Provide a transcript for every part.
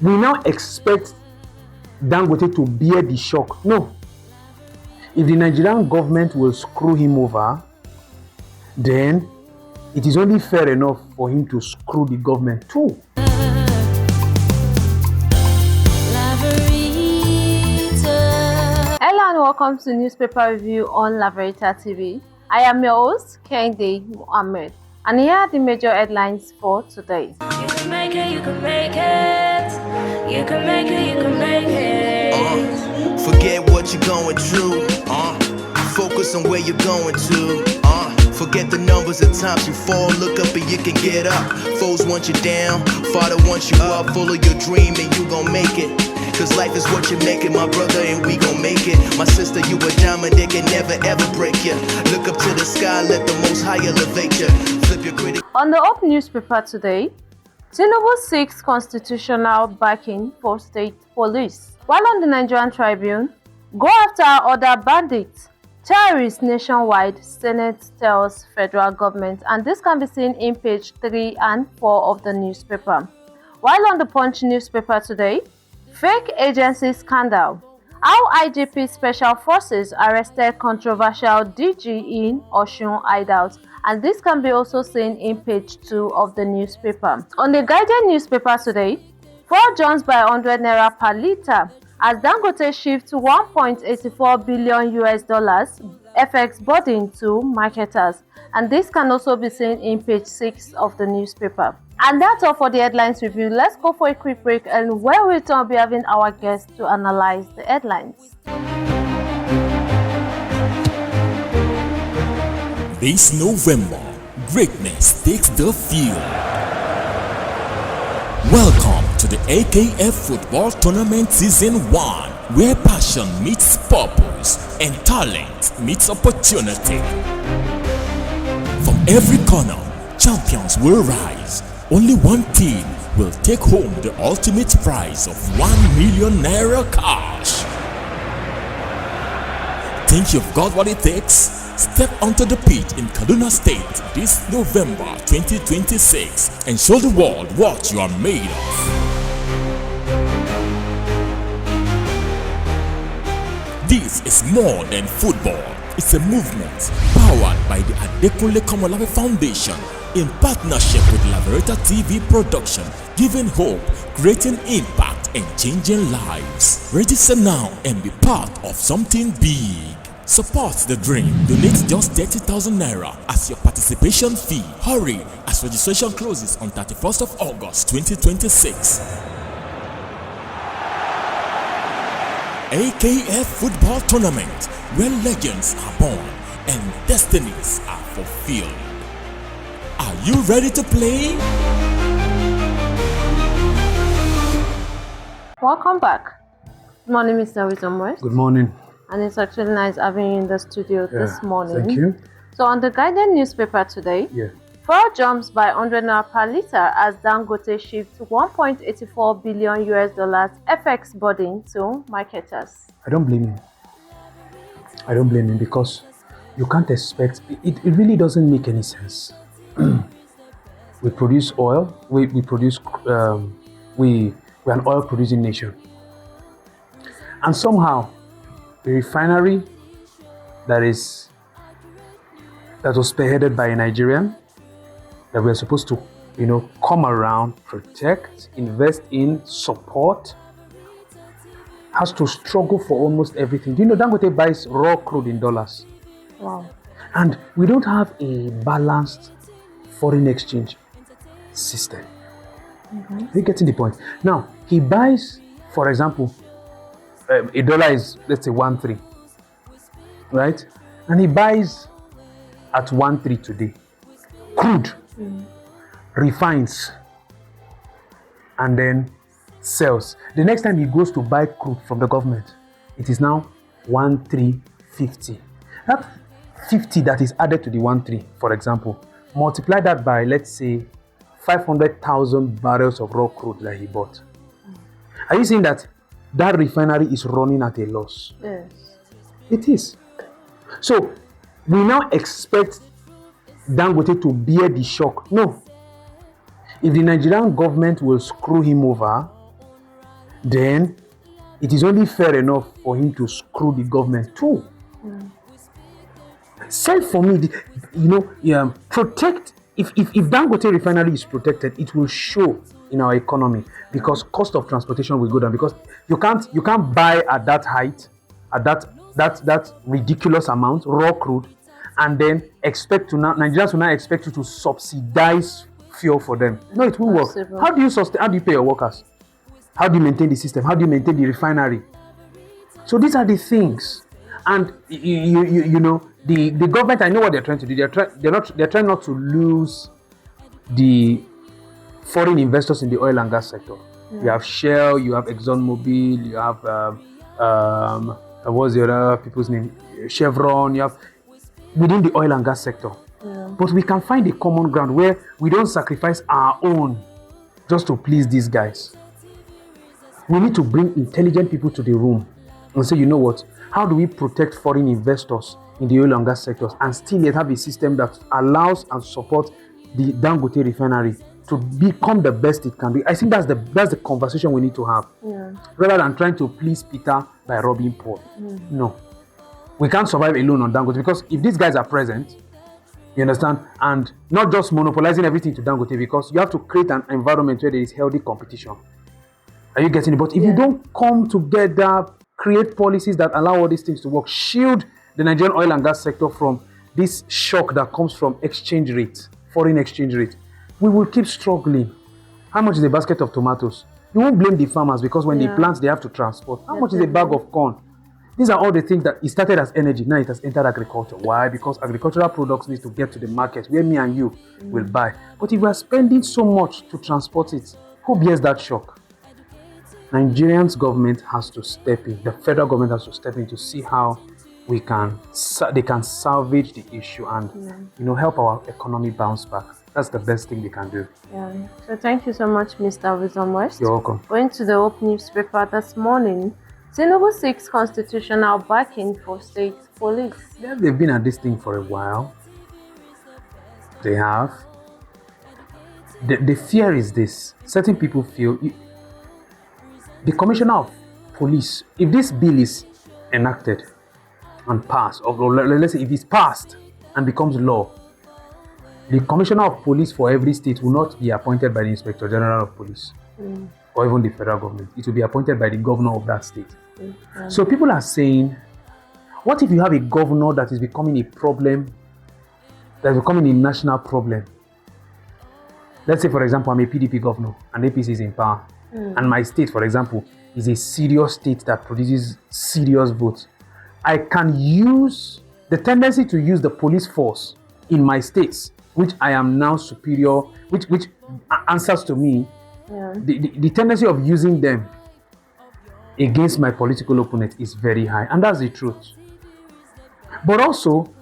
we now expect Dangote to bear the shock. No. If the Nigerian government will screw him over, then it is only fair enough for him to screw the government too. Hello and welcome to Newspaper Review on Laveritatv. I am your host, Kende Mohammed, and here are the major headlines for today. You can make it, you can make it. You can make it, you can make it. Forget what you're going through. Focus on where you're going to. Forget the numbers of times you fall. Look up and you can get up. Foes want you down. Father wants you up. Follow your dream and you gon' make it. Cause life is what you make it, my brother, and we gon' make it. My sister, you a diamond, they can never ever break you. Look up to the sky, let the most high elevate you. Flip your critic. On the Up newspaper today, Tinubu seeks constitutional backing for state police. While on the Nigerian Tribune, go after other bandits. Terrorists nationwide, Senate tells federal government, and this can be seen in page 3 and 4 of the newspaper. While on the Punch newspaper today, fake agency scandal. How IGP Special Forces arrested controversial DG in Osun hideout, and this can be also seen in page 2 of the newspaper. On the Guardian newspaper today, fuel joins by 100 naira per litre as Dangote shifts 1.84 billion US dollars FX burden to marketers, and this can also be seen in page 6 of the newspaper. And that's all for the headlines review. Let's go for a quick break, and when we return, we'll be having our guests to analyze the headlines. This November, greatness takes the field. Welcome to the AKF Football Tournament Season 1, where passion meets purpose and talent meets opportunity. From every corner, champions will rise. Only one team will take home the ultimate prize of 1 million naira cash. Think you've got what it takes? Step onto the pitch in Kaduna State this November 2026 and show the world what you are made of. This is more than football. It's a movement powered by the Adekunle Komolafe Foundation in partnership with Laveritatv production, giving hope, creating impact, and changing lives. Register now and be part of something big. Support the dream. Donate just 30,000 naira as your participation fee. Hurry as registration closes on 31st of August 2026. AKF Football Tournament, where legends are born and destinies are fulfilled. Are you ready to play? Welcome back. Good morning, Mr. Wisdomwest. Good morning. And it's actually nice having you in the studio this morning. Thank you. So on the Guardian newspaper today, fuel jumps by 100 naira per litre as Dangote shifts 1.84 billion US dollars FX burden to marketers. I don't blame him. I don't blame him because you can't expect, it really doesn't make any sense. We produce oil, we're an oil producing nation. And somehow, the refinery that was spearheaded by a Nigerian, that we're supposed to, come around, protect, invest in, support, has to struggle for almost everything. Do you know Dangote buys raw crude in dollars? Wow. And we don't have a balanced foreign exchange system. You're getting the point. Now, he buys, for example, a dollar is, let's say, 1.3, right? And he buys at 1.3 today. Crude, refines, and then sells. The next time he goes to buy crude from the government, it is now 1.350. That 50 that is added to the 1.3, for example, multiply that by, let's say, 500,000 barrels of raw crude that he bought. Are you saying that refinery is running at a loss? Yes. It is. So, we now expect Dangote to bear the shock. No. If the Nigerian government will screw him over, then it is only fair enough for him to screw the government too. Sell for me, protect. If Dangote refinery is protected, it will show in our economy because cost of transportation will go down because you can't buy at that height, at that ridiculous amount raw crude, and then Nigerians will now expect you to subsidize fuel for them. No, it won't work. How do you pay your workers? How do you maintain the system? How do you maintain the refinery? So these are the things, and the government. I know what they're trying to do. They're trying not to lose the foreign investors in the oil and gas sector. You have Shell, you have ExxonMobil, you have what's the other people's name? Chevron. You have within the oil and gas sector. But we can find a common ground where we don't sacrifice our own just to please these guys. We need to bring intelligent people to the room and say, you know what? How do we protect foreign investors in the oil and gas sectors and still yet have a system that allows and supports the Dangote refinery to become the best it can be? I think that's the conversation we need to have. Rather than trying to please Peter by robbing Paul. No. We can't survive alone on Dangote because if these guys are present, you understand, and not just monopolizing everything to Dangote, because you have to create an environment where there is healthy competition. Are you getting it? But if you don't come together, create policies that allow all these things to work, shield the Nigerian oil and gas sector from this shock that comes from exchange rate, foreign exchange rate, we will keep struggling. How much is a basket of tomatoes? You won't blame the farmers because when they plant, they have to transport. How much is a bag of corn? These are all the things that it started as energy. Now it has entered agriculture. Why? Because agricultural products need to get to the market where me and you will buy. But if we are spending so much to transport it, who bears that shock? Nigerians government has to step in. The federal government has to step in to see how they can salvage the issue and help our economy bounce back. That's the best thing they can do. So thank you so much, Mr. Wisdom West. You're welcome. Going to the Hope newspaper this morning, Tinubu seeks constitutional backing for state police. Yeah, they've been at this thing for a while. They have. The fear is this. Certain people feel the commissioner of police, if this bill is enacted and passed, or let's say if it's passed and becomes law, the commissioner of police for every state will not be appointed by the inspector general of police or even the federal government. It will be appointed by the governor of that state. So people are saying, what if you have a governor that is becoming a problem, that is becoming a national problem? Let's say, for example, I'm a PDP governor and APC is in power. And my state, for example, is a serious state that produces serious votes. I can use the tendency to use the police force in my states, which I am now superior, which answers to me. The tendency of using them against my political opponent is very high, and that's the truth. But also,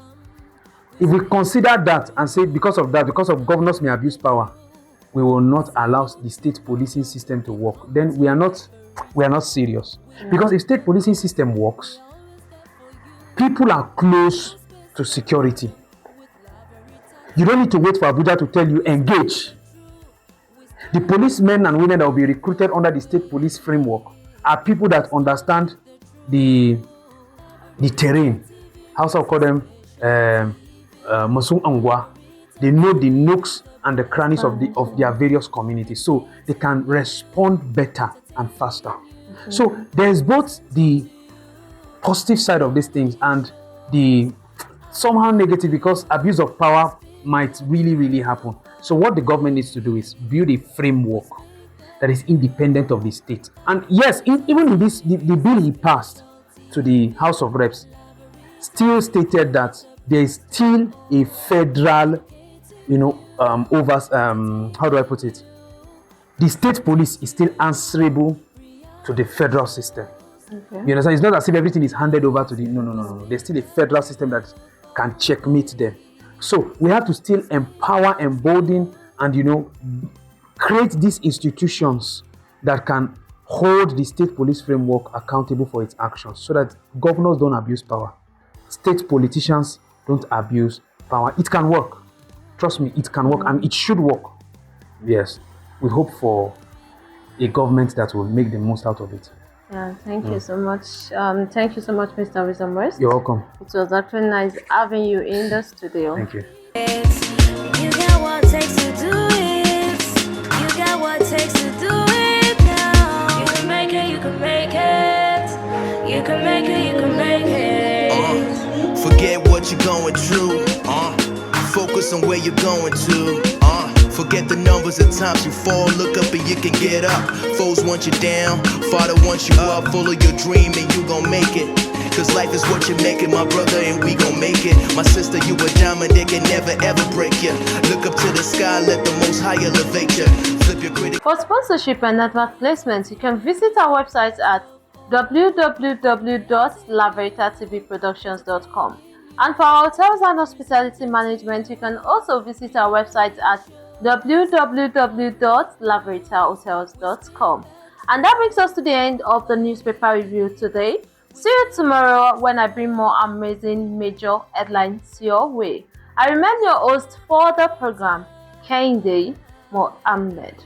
if we consider that and say because of governors may abuse power, we will not allow the state policing system to work, then we are not serious. Because if state policing system works, people are close to security. You don't need to wait for Abuja to tell you engage. The policemen and women that will be recruited under the state police framework are people that understand the terrain. Hausa will call them Masung Angwa. They know the nooks and the crannies of their various communities, so they can respond better and faster. So there's both the positive side of these things and the somehow negative, because abuse of power might really happen. So what the government needs to do is build a framework that is independent of the state. And yes, even in this, the bill he passed to the House of Reps still stated that there is still a federal, how do I put it? The state police is still answerable to the federal system. Okay. You understand? It's not as if everything is handed over to the... No. There's still a federal system that can checkmate them. So we have to still empower, embolden, and, create these institutions that can hold the state police framework accountable for its actions so that governors don't abuse power. State politicians don't abuse power. It can work. Trust me, it can work and it should work. Yes. We hope for a government that will make the most out of it. Yeah, thank you so much. Thank you so much, Mr. Wisdomrest. You're welcome. It was actually nice having you in the studio. Thank you. You got what it takes to do it. You got what it takes to do it now. You can make it, you can make it. You can make it, you can make it. Forget what you're going through. Focus on where you're going to. Forget the numbers of times you fall. Look up and you can get up. Foes want you down. Father wants you up. Follow your dream and you gon' make it. Cause life is what you make it, my brother, and we gon' make it. My sister, you a diamond, they can never ever break you. Look up to the sky, let the most high elevate you. Flip your critic. For sponsorship and advert placements, you can visit our website at www.laveritatv.productions.com. And for our hotels and hospitality management, you can also visit our website at www.laveritatv.hotels.com. And that brings us to the end of the newspaper review today. See you tomorrow when I bring more amazing major headlines your way. I remain your host for the program, Kehinde Mohammed.